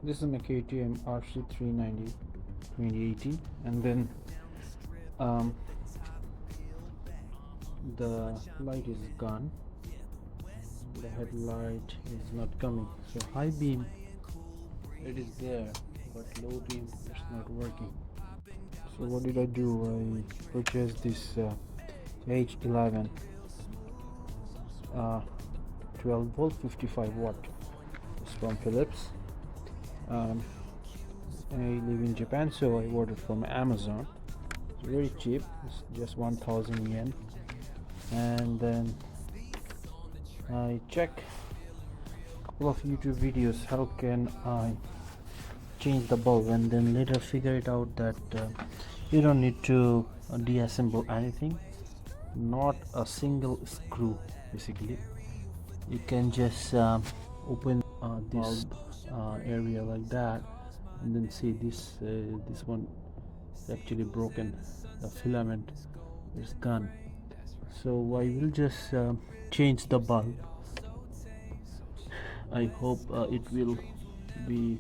This is my KTM RC390 2018, and then the light is gone, the headlight is not coming. So high beam, it is there, but low beam, it's not working. So what did I do? I purchased this H11 12 volt 55 watt. It's from Philips. I live in Japan, so I ordered from Amazon. It's very cheap, it's just 1000 yen. And then I check a couple of YouTube videos, how can I change the bulb, and then later figure it out that you don't need to deassemble anything, not a single screw. Basically you can just open this area like that, and then see this one is actually broken, the filament is gone. So I will just change the bulb. I hope it will be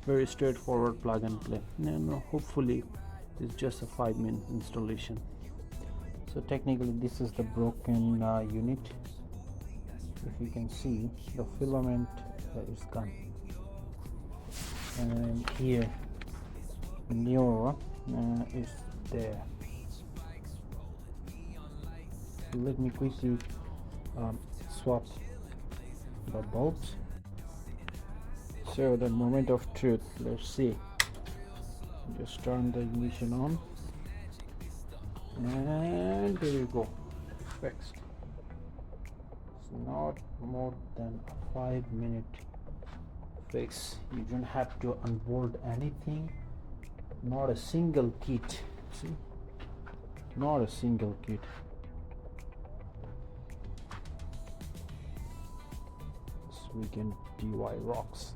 very straightforward, plug and play. No, hopefully it's just a 5-minute installation. So technically this is the broken unit. If you can see, the filament is gone, and here newer is there. So let me quickly swap the bulbs. So the moment of truth, let's see. Just turn the ignition on, and there you go, fixed. It's not more than a 5-minute fix. You don't have to unbolt anything, not a single kit. See, not a single kit. So we can DIY rocks.